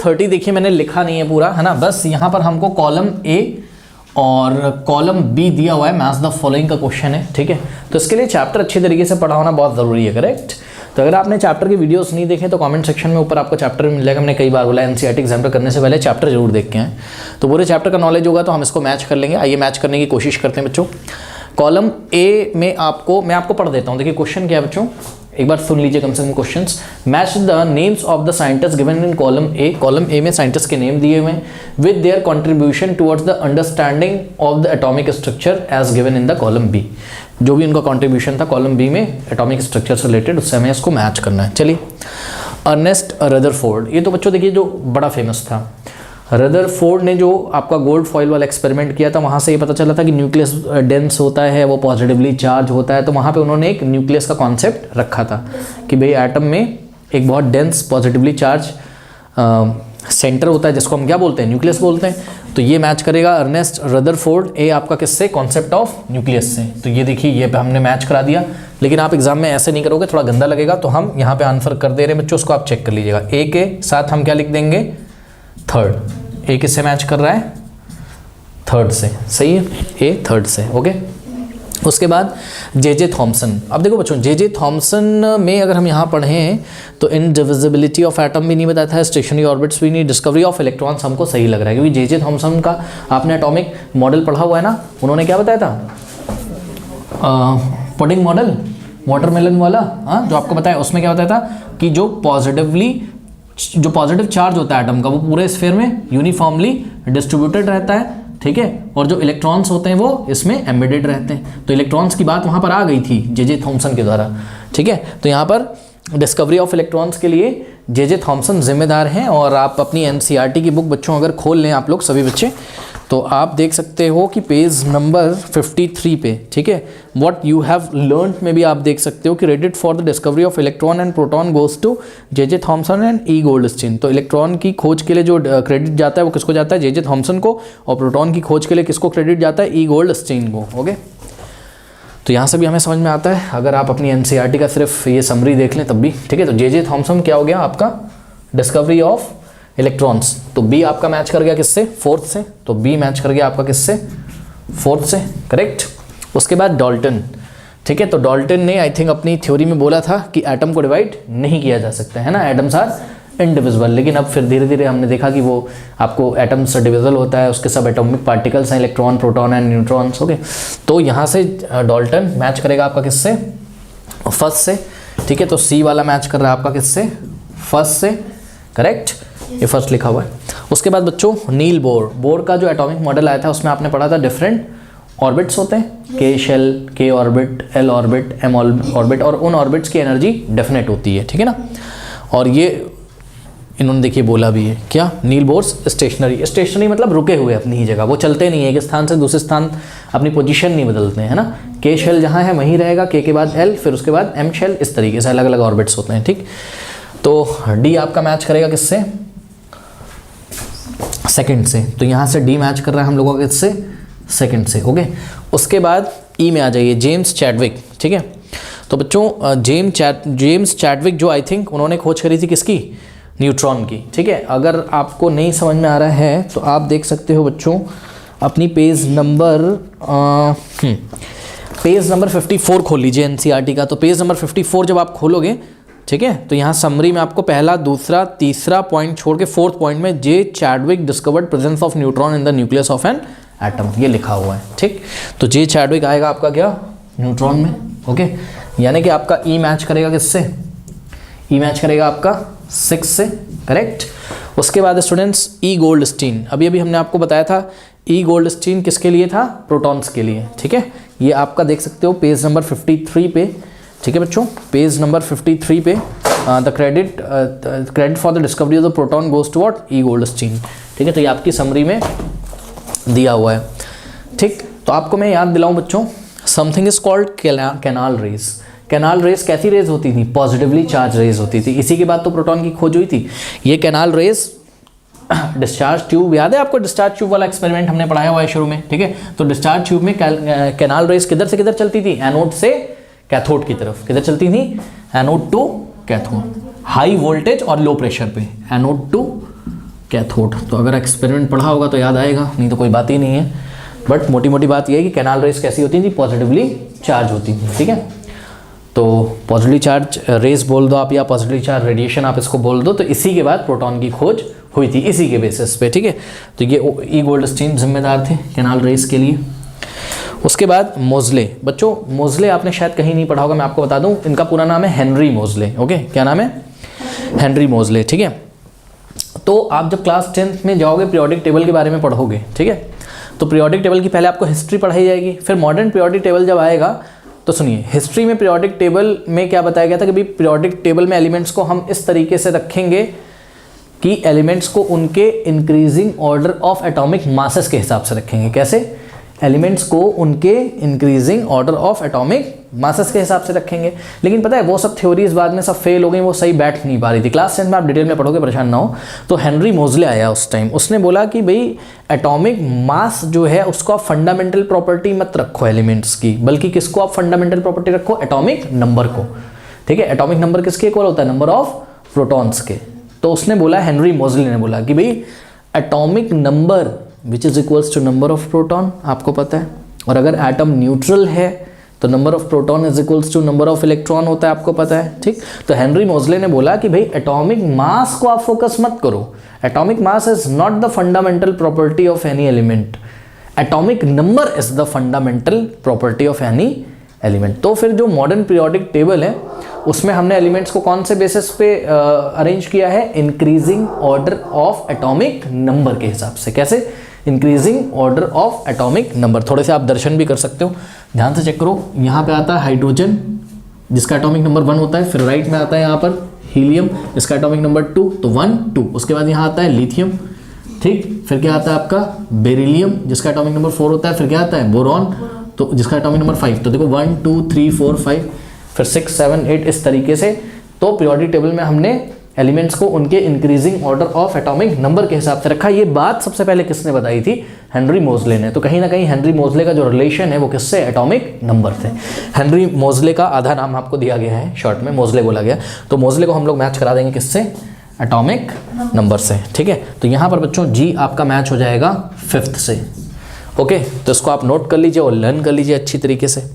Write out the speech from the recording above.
30 देखिए मैंने लिखा नहीं है पूरा, है ना, बस यहाँ पर हमको कॉलम ए और कॉलम बी दिया हुआ है, मैच द फॉलोइंग का क्वेश्चन है, ठीक है। तो इसके लिए चैप्टर अच्छे तरीके से पढ़ा होना बहुत ज़रूरी है, करेक्ट। तो अगर आपने चैप्टर की वीडियोस नहीं देखे तो कमेंट सेक्शन में ऊपर आपको चैप्टर मिल जाएगा। मैंने कई बार बोला एनसीईआरटी एग्जाम करने से पहले चैप्टर जरूर देख के आएँ, तो पूरे चैप्टर का नॉलेज होगा तो हम इसको मैच कर लेंगे। आइए मैच करने की कोशिश करते हैं बच्चों। कॉलम ए में मैं आपको पढ़ देता हूँ। देखिए क्वेश्चन क्या है बच्चों, एक बार सुन लीजिए कम से कम questions. Match the names of the scientist given in column A. Column A में साइंटिस्ट के नेम दिए हुए हैं with their contribution towards the understanding of the atomic structure as given in the column B. जो भी उनका contribution था column B में एटॉमिक स्ट्रक्चर से रिलेटेड, उससे हमें इसको मैच करना है। चलिए, अर्नेस्ट रदरफोर्ड, ये तो बच्चों देखिए जो बड़ा फेमस था। रदरफोर्ड ने जो आपका गोल्ड फॉइल वाला एक्सपेरिमेंट किया था, वहाँ से ये पता चला था कि न्यूक्लियस डेंस होता है, वो पॉजिटिवली चार्ज होता है। तो वहाँ पे उन्होंने एक न्यूक्लियस का कॉन्सेप्ट रखा था कि भाई एटम में एक बहुत डेंस पॉजिटिवली चार्ज सेंटर होता है, जिसको हम क्या बोलते हैं, न्यूक्लियस बोलते हैं। तो ये मैच करेगा अर्नेस्ट रदरफोर्ड ए आपका किससे, कॉन्सेप्ट ऑफ न्यूक्लियस से। तो ये देखिए ये हमने मैच करा दिया, लेकिन आप एग्जाम में ऐसे नहीं करोगे, थोड़ा गंदा लगेगा, तो हम यहाँ पे आंसर कर दे रहे हैं बच्चों, उसको आप चेक कर लीजिएगा। ए के साथ हम क्या लिख देंगे, थर्ड। ए किससे मैच कर रहा है, थर्ड से, सही है, ए थर्ड से, ओके। उसके बाद जे थॉमसन। अब देखो बच्चों, जे थॉमसन में अगर हम यहाँ पढ़ें तो इनडिविजिबिलिटी ऑफ एटम भी नहीं बताया था, स्टेशनरी ऑर्बिट्स भी नहीं, डिस्कवरी ऑफ इलेक्ट्रॉन्स हमको सही लग रहा है, क्योंकि जे थॉमसन का आपने एटॉमिक मॉडल पढ़ा हुआ है ना। उन्होंने क्या बताया था, पुडिंग मॉडल, वाटरमेलन वाला, हाँ, जो आपको बताया, उसमें क्या बताया था कि जो पॉजिटिव चार्ज होता है एटम का, वो पूरे स्फीयर में यूनिफॉर्मली डिस्ट्रीब्यूटेड रहता है, ठीक है, और जो इलेक्ट्रॉन्स होते हैं वो इसमें एम्बेडेड रहते हैं। तो इलेक्ट्रॉन्स की बात वहाँ पर आ गई थी जे थॉमसन के द्वारा, ठीक है। तो यहाँ पर डिस्कवरी ऑफ इलेक्ट्रॉन्स के लिए जे थॉमसन जिम्मेदार हैं। और आप अपनी एनसीईआरटी की बुक बच्चों अगर खोल लें आप लोग सभी बच्चे, तो आप देख सकते हो कि पेज नंबर 53 पे, ठीक है, व्हाट यू हैव लर्न में भी आप देख सकते हो कि credit for the discovery of electron and proton goes to J Thomson and E Goldstein. तो इलेक्ट्रॉन की खोज के लिए जो क्रेडिट जाता है वो किसको जाता है, जे थॉमसन को, और प्रोटॉन की खोज के लिए किसको क्रेडिट जाता है, ई गोल्डस्टीन को, ओके। तो यहाँ से भी हमें समझ में आता है, अगर आप अपनी एनसीईआरटी का सिर्फ ये समरी देख लें तब भी, ठीक है। तो जे थॉमसन क्या हो गया आपका, डिस्कवरी ऑफ इलेक्ट्रॉन्स। तो बी आपका मैच कर गया किससे, फोर्थ से। तो बी मैच कर गया आपका किससे, फोर्थ से, करेक्ट। उसके बाद डाल्टन, ठीक है। तो डाल्टन ने आई थिंक अपनी थ्योरी में बोला था कि एटम को डिवाइड नहीं किया जा सकता है ना, एटम्स आर इनडिविजिबल। लेकिन अब फिर धीरे धीरे हमने देखा कि वो आपको एटम्स डिविजिबल होता है, उसके सब एटॉमिक पार्टिकल्स हैं, electron, proton and neutrons, okay. तो यहाँ से डाल्टन मैच करेगा आपका किससे, फर्स्ट से, ठीक है। तो सी वाला मैच कर रहा है आपका किससे, फर्स्ट से, करेक्ट, ये फर्स्ट लिखा हुआ है। उसके बाद बच्चों नील बोर का जो एटॉमिक मॉडल आया था उसमें आपने पढ़ा था डिफरेंट ऑर्बिट्स होते हैं, K shell, K orbit, L orbit, M orbit, और उन ऑर्बिट्स की एनर्जी डेफिनेट होती है, ठीक है ना। और ये इन्होंने देखिए बोला भी है क्या, नील बोर्स स्टेशनरी मतलब रुके हुए अपनी ही जगह, वो चलते नहीं है, एक स्थान से दूसरे स्थान अपनी पोजीशन नहीं बदलते हैं, है ना। के शेल जहाँ है वहीं रहेगा, के बाद एल, फिर उसके बाद एम शेल, इस तरीके से अलग अलग ऑर्बिट्स होते हैं, ठीक। तो डी आपका मैच करेगा किससे, सेकंड से। तो यहाँ से डी मैच कर रहा है हम लोगों का किससे, सेकंड से, ओके। उसके बाद ई में आ जाइए, जेम्स चैडविक, ठीक है। तो बच्चों जेम्स चैडविक जो आई थिंक उन्होंने खोज करी थी किसकी, न्यूट्रॉन की, ठीक है। अगर आपको नहीं समझ में आ रहा है तो आप देख सकते हो बच्चों अपनी पेज नंबर 54 खोल लीजिए एनसीईआरटी का। तो पेज नंबर 54 जब आप खोलोगे, ठीक है, तो यहाँ समरी में आपको पहला, दूसरा, तीसरा पॉइंट छोड़ के फोर्थ पॉइंट में J Chadwick discovered presence of neutron in the nucleus of an atom, ये लिखा हुआ है, ठीक। तो जे चैडविक आएगा आपका क्या, न्यूट्रॉन में, ओके। यानी कि आपका ई मैच करेगा किससे, ई मैच करेगा आपका 6 से, करेक्ट। उसके बाद स्टूडेंट्स ई गोल्डस्टीन, अभी हमने आपको बताया था ई गोल्डस्टीन किसके लिए था, प्रोटॉन्स के लिए, ठीक है। ये आपका देख सकते हो पेज नंबर 53 पे, ठीक है बच्चों, पेज नंबर 53 पे the credit for the discovery of the proton goes to what, E Goldstein, ठीक है। तो ये आपकी समरी में दिया हुआ है, ठीक। तो आपको मैं याद दिलाऊं बच्चों, something is called canal raise. Canal raise कैसी रेज होती थी, पॉजिटिवली चार्ज रेज होती थी, इसी के बाद तो प्रोटॉन की खोज हुई थी। ये कैनाल रेज डिस्चार्ज ट्यूब, याद है आपको डिस्चार्ज ट्यूब वाला एक्सपेरिमेंट हमने पढ़ाया हुआ है शुरू में, ठीक है। तो डिस्चार्ज ट्यूब में कैनाल रेज किधर से किधर चलती थी, एनोड से कैथोड की तरफ, किधर चलती थी, anode to cathode, high voltage और लो प्रेशर पे, एनोड टू कैथोड। तो अगर एक्सपेरिमेंट पढ़ा होगा तो याद आएगा, नहीं तो कोई बात ही नहीं है। बट मोटी मोटी बात यह है कि कैनाल रेस कैसी होती थी, पॉजिटिवली चार्ज होती थी, ठीक है। तो पॉजिटिवली चार्ज रेस बोल दो आप, या पॉजिटिवली चार्ज रेडिएशन आप इसको बोल दो। तो इसी के बाद प्रोटॉन की खोज हुई थी, इसी के बेसिस पे, ठीक है। तो ये ई गोल्डस्टीन जिम्मेदार थे कैनाल रेस के लिए। उसके बाद मोज़ले, बच्चों मोज़ले आपने शायद कहीं नहीं पढ़ा होगा, मैं आपको बता दूं, इनका पूरा नाम है हेनरी मोज़ले। ओके, क्या नाम है? हेनरी मोज़ले, ठीक है। तो आप जब क्लास 10th में जाओगे पीरियोडिक टेबल के बारे में पढ़ोगे, ठीक है। तो पीरियोडिक टेबल की पहले आपको हिस्ट्री पढ़ाई जाएगी, फिर मॉडर्न पीरियोडिक टेबल जब आएगा तो सुनिए, हिस्ट्री में पीरियोडिक टेबल में क्या बताया गया था कि भाई पीरियोडिक टेबल में एलिमेंट्स को हम इस तरीके से रखेंगे कि एलिमेंट्स को उनके increasing order of atomic masses के हिसाब से रखेंगे। कैसे? एलिमेंट्स को उनके increasing order of atomic masses के हिसाब से रखेंगे। लेकिन पता है वो सब थ्योरीज बाद में सब फेल हो गई, वो सही बैठ नहीं पा रही थी। क्लास 10 में आप डिटेल में पढ़ोगे, परेशान ना हो। तो हेनरी मोज़ले आया उस टाइम, उसने बोला कि भाई एटॉमिक मास जो है उसको आप फंडामेंटल प्रॉपर्टी मत रखो एलिमेंट्स की, बल्कि किसको आप फंडामेंटल प्रॉपर्टी रखो? एटॉमिक नंबर को, ठीक है। एटॉमिक नंबर किसके इक्वल होता है? नंबर ऑफ प्रोटॉन्स के। तो उसने बोला, हेनरी मोज़ले ने बोला कि भाई atomic number which is equals to number of proton, आपको पता है। और अगर एटम न्यूट्रल है तो number of proton is equals to number of electron होता है, आपको पता है, ठीक। तो हेनरी मोज़ले ने बोला कि भाई एटॉमिक मास को आप फोकस मत करो, atomic mass is not the fundamental property of any element, atomic number is the fundamental property of any element. तो फिर जो मॉडर्न पीरियोडिक टेबल है उसमें हमने एलिमेंट्स को कौन से बेसिस पे अरेंज किया है? Increasing order of atomic number के हिसाब से। कैसे? Increasing order of atomic number. थोड़े से आप दर्शन भी कर सकते हो, ध्यान से चेक करो। यहाँ पे आता है हाइड्रोजन जिसका एटॉमिक नंबर 1 होता है, फिर राइट में आता है यहाँ पर हीलियम जिसका एटॉमिक नंबर 2, तो 1 2। उसके बाद यहाँ आता है लिथियम, ठीक। फिर क्या आता है आपका बेरिलियम जिसका एटॉमिक नंबर 4 होता है, फिर क्या आता है बोरॉन, तो जिसका एटॉमिक नंबर 5। तो देखो 1 2 3 4 5, फिर 6 7 8 इस तरीके से। तो पीरियोडिक टेबल में हमने एलिमेंट्स को उनके increasing order of atomic number के हिसाब से रखा। ये बात सबसे पहले किसने बताई थी? हेनरी मोज़ले ने। तो कहीं ना कहीं हेनरी मोज़ले का जो रिलेशन है वो किससे? एटॉमिक नंबर से। हेनरी मोज़ले का आधा नाम आपको दिया गया है, शॉर्ट में मोज़ले बोला गया। तो मोज़ले को हम लोग मैच करा देंगे किससे? एटॉमिक नंबर से, ठीक है। तो यहाँ पर बच्चों जी आपका मैच हो जाएगा 5th से। ओके, तो इसको आप नोट कर लीजिए और लर्न कर लीजिए अच्छी तरीके से।